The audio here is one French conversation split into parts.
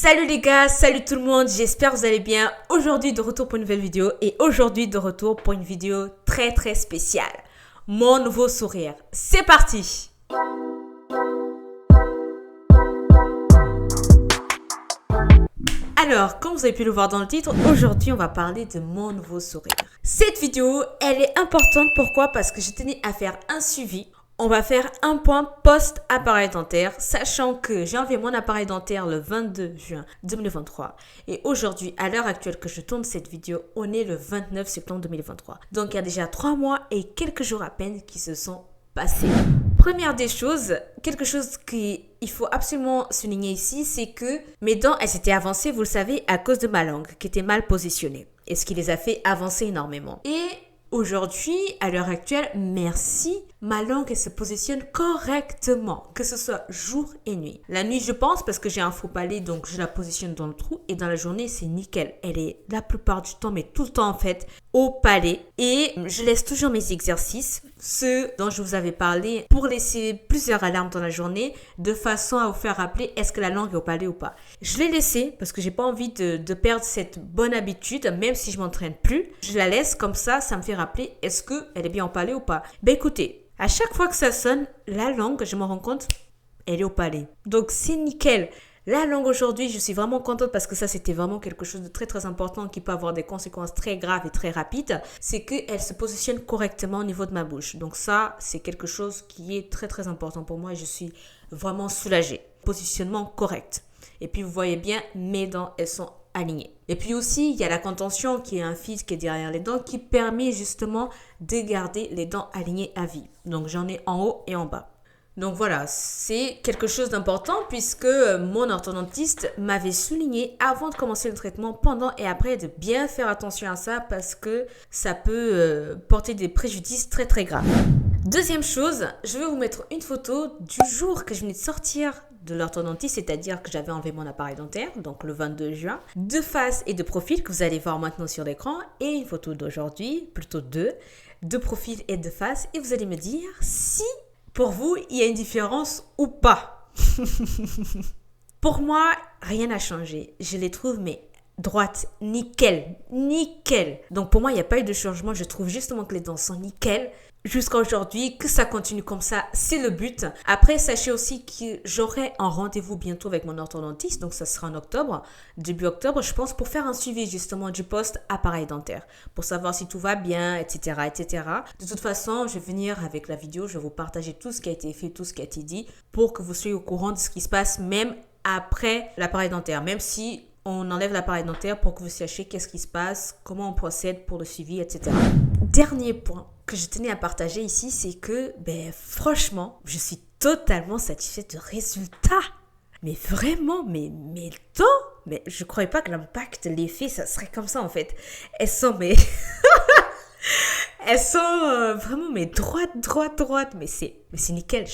Salut les gars, salut tout le monde, j'espère que vous allez bien. Aujourd'hui de retour pour une nouvelle vidéo et aujourd'hui de retour pour une vidéo très spéciale. Mon nouveau sourire. C'est parti! Alors, comme vous avez pu le voir dans le titre, aujourd'hui on va parler de mon nouveau sourire. Cette vidéo, elle est importante, pourquoi? Parce que je tenais à faire un suivi. On va faire un point post-appareil dentaire, sachant que j'ai enlevé mon appareil dentaire le 22 juin 2023. Et aujourd'hui, à l'heure actuelle que je tourne cette vidéo, on est le 29 septembre 2023. Donc, il y a déjà 3 mois et quelques jours à peine qui se sont passés. Première des choses, quelque chose qu'il faut absolument souligner ici, c'est que mes dents, elles étaient avancées, vous le savez, à cause de ma langue qui était mal positionnée. Et ce qui les a fait avancer énormément. Et aujourd'hui, à l'heure actuelle, merci, ma langue elle se positionne correctement, que ce soit jour et nuit. La nuit, je pense, parce que j'ai un faux palais, donc je la positionne dans le trou. Et dans la journée, c'est nickel. Elle est la plupart du temps, mais tout le temps en fait, au palais. Et je laisse toujours mes exercices, ceux dont je vous avais parlé, pour laisser plusieurs alarmes dans la journée, de façon à vous faire rappeler est-ce que la langue est au palais ou pas. Je l'ai laissé parce que j'ai pas envie de perdre cette bonne habitude, même si je m'entraîne plus. Je la laisse comme ça me fait rappeler est-ce qu'elle est bien au palais ou pas. Ben écoutez, à chaque fois que ça sonne, la langue, je me rends compte, elle est au palais. Donc c'est nickel. La langue aujourd'hui, je suis vraiment contente parce que ça, c'était vraiment quelque chose de très important qui peut avoir des conséquences très graves et très rapides. C'est qu'elle se positionne correctement au niveau de ma bouche. Donc ça, c'est quelque chose qui est très important pour moi et je suis vraiment soulagée. Positionnement correct. Et puis vous voyez bien, mes dents, elles sont alignées. Et puis aussi, il y a la contention qui est un fil qui est derrière les dents qui permet justement de garder les dents alignées à vie. Donc j'en ai en haut et en bas. Donc voilà, c'est quelque chose d'important puisque mon orthodontiste m'avait souligné avant de commencer le traitement, pendant et après de bien faire attention à ça parce que ça peut porter des préjudices très graves. Deuxième chose, je vais vous mettre une photo du jour que je venais de sortir de l'orthodontiste, c'est-à-dire que j'avais enlevé mon appareil dentaire, donc le 22 juin, de face et de profil que vous allez voir maintenant sur l'écran, et une photo d'aujourd'hui, plutôt deux, de profil et de face, et vous allez me dire si pour vous il y a une différence ou pas. Pour moi, rien n'a changé. Je les trouve mais droites, nickel. Donc pour moi, il n'y a pas eu de changement. Je trouve justement que les dents sont nickel. Jusqu'à aujourd'hui, que ça continue comme ça, c'est le but. Après, sachez aussi que j'aurai un rendez-vous bientôt avec mon orthodontiste, donc ça sera en octobre, début octobre, je pense, pour faire un suivi justement du post-appareil dentaire, pour savoir si tout va bien, etc. De toute façon, je vais venir avec la vidéo, je vais vous partager tout ce qui a été fait, tout ce qui a été dit, pour que vous soyez au courant de ce qui se passe même après l'appareil dentaire, même si on enlève l'appareil dentaire pour que vous sachiez qu'est-ce qui se passe, comment on procède pour le suivi, etc. Dernier point que je tenais à partager ici, c'est que, franchement, je suis totalement satisfaite du résultat. Mais vraiment, mes dents, mais je ne croyais pas que l'impact, l'effet, ça serait comme ça en fait. Elles sont, elles sont vraiment, droites. Mais c'est nickel,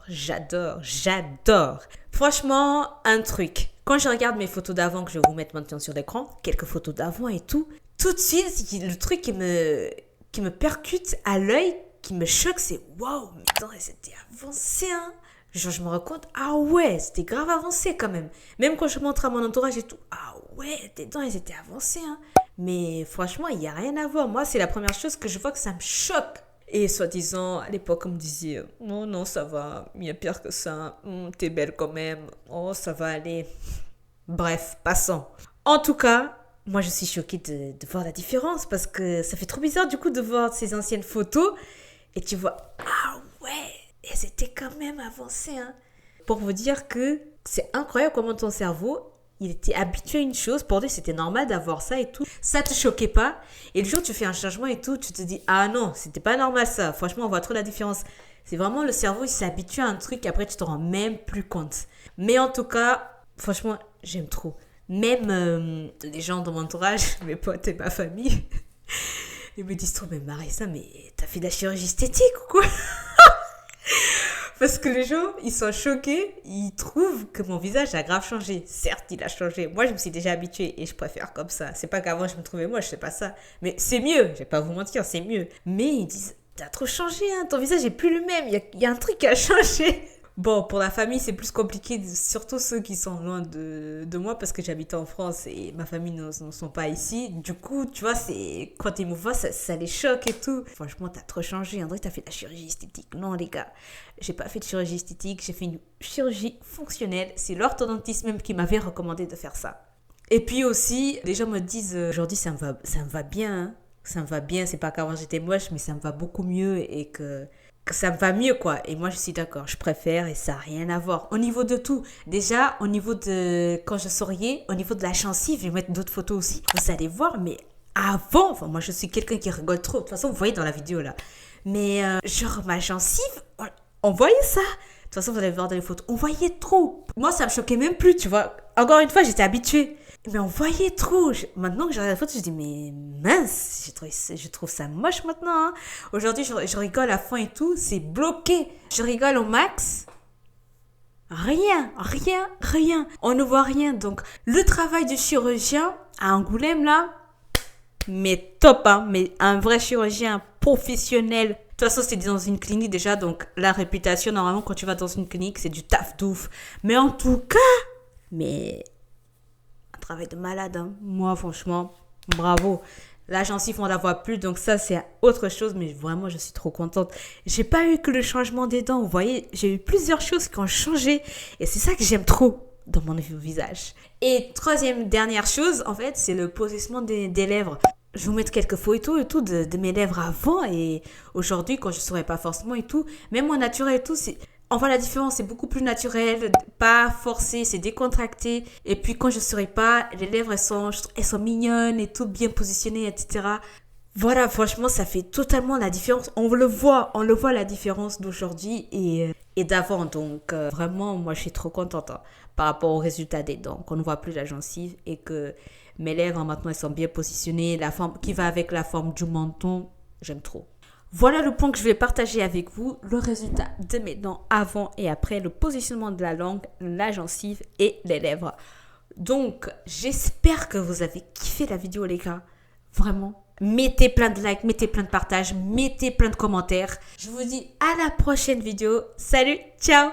j'adore. Franchement, un truc. Quand je regarde mes photos d'avant, que je vais vous mettre maintenant sur l'écran, quelques photos d'avant et tout de suite, le truc qui me percute à l'œil, qui me choque, c'est waouh, mes dents, elles étaient avancées, hein. Genre, je me rends compte, ah ouais, c'était grave avancé quand même. Même quand je montre à mon entourage et tout, ah ouais, tes dents, elles étaient avancées, hein. Mais franchement, il n'y a rien à voir. Moi, c'est la première chose que je vois que ça me choque. Et soi-disant, à l'époque, on me disait, oh non, ça va, il y a pire que ça, t'es belle quand même, oh, ça va aller. Bref, passons. En tout cas, moi, je suis choquée de voir la différence parce que ça fait trop bizarre du coup de voir ces anciennes photos et tu vois, ah ouais, elles étaient quand même avancées, hein. Pour vous dire que c'est incroyable comment ton cerveau, il était habitué à une chose, pour lui c'était normal d'avoir ça et tout, ça te choquait pas et le jour où tu fais un changement et tout, tu te dis, ah non, c'était pas normal ça, franchement on voit trop la différence. C'est vraiment le cerveau, il s'est habitué à un truc et après tu te rends même plus compte. Mais en tout cas, franchement, j'aime trop. Même les gens dans mon entourage, mes potes et ma famille, ils me disent trop, mais Marissa, mais t'as fait de la chirurgie esthétique ou quoi? Parce que les gens, ils sont choqués, ils trouvent que mon visage a grave changé. Certes, il a changé. Moi, je me suis déjà habituée et je préfère comme ça. C'est pas qu'avant, je me trouvais moche, c'est pas ça. Mais c'est mieux, je vais pas vous mentir, c'est mieux. Mais ils disent, t'as trop changé, hein, ton visage est plus le même, il y a un truc qui a changé. Bon, pour la famille, c'est plus compliqué, surtout ceux qui sont loin de moi parce que j'habite en France et ma famille ne sont pas ici. Du coup, tu vois, c'est quand ils me voient, ça les choque et tout. Franchement, t'as trop changé. André, t'as fait de la chirurgie esthétique. Non, les gars, j'ai pas fait de chirurgie esthétique, j'ai fait une chirurgie fonctionnelle. C'est l'orthodontiste même qui m'avait recommandé de faire ça. Et puis aussi, les gens me disent aujourd'hui, ça me va bien. Hein. Ça me va bien. C'est pas qu'avant j'étais moche, mais ça me va beaucoup mieux et que ça me va mieux, quoi. Et moi, je suis d'accord, je préfère et ça n'a rien à voir. Au niveau de tout, déjà, au niveau de quand je souriais, au niveau de la gencive, je vais mettre d'autres photos aussi. Vous allez voir, mais avant, enfin, moi, je suis quelqu'un qui rigole trop. De toute façon, vous voyez dans la vidéo, là. Mais, genre, ma gencive, on voyait ça. De toute façon, vous allez voir dans les photos, on voyait trop. Moi, ça me choquait même plus, tu vois. Encore une fois, j'étais habituée. Mais on voyait trop. Maintenant que j'ai regardé la photo, je dis, mais mince, je trouve ça moche maintenant. Hein. Aujourd'hui, je rigole à fond et tout. C'est bloqué. Je rigole au max. Rien. On ne voit rien. Donc, le travail du chirurgien à Angoulême, là, mais top, hein. Mais un vrai chirurgien professionnel. De toute façon, c'était dans une clinique déjà. Donc, la réputation, normalement, quand tu vas dans une clinique, c'est du taf d'ouf. Mais en tout cas, mais... travail de malade, hein. Moi, franchement, bravo. La gencive, on la voit plus, donc ça, c'est autre chose, mais vraiment, je suis trop contente. J'ai pas eu que le changement des dents, vous voyez, j'ai eu plusieurs choses qui ont changé, et c'est ça que j'aime trop dans mon visage. Et troisième, dernière chose, en fait, c'est le positionnement des lèvres. Je vais vous mettre quelques photos et tout de mes lèvres avant, et aujourd'hui, quand je ne saurais pas forcément et tout, même mon naturel et tout, c'est... On voit la différence, c'est beaucoup plus naturel, pas forcé, c'est décontracté. Et puis quand je ne souris pas, les lèvres, elles sont mignonnes et tout bien positionnées, etc. Voilà, franchement, ça fait totalement la différence. On le voit la différence d'aujourd'hui et d'avant. Donc vraiment, moi, je suis trop contente hein, par rapport au résultat des dents. Qu'on ne voit plus la gencive et que mes lèvres, maintenant, elles sont bien positionnées. La forme qui va avec la forme du menton, j'aime trop. Voilà le point que je vais partager avec vous, le résultat de mes dents avant et après, le positionnement de la langue, la gencive et les lèvres. Donc, j'espère que vous avez kiffé la vidéo les gars, vraiment. Mettez plein de likes, mettez plein de partages, mettez plein de commentaires. Je vous dis à la prochaine vidéo. Salut, ciao!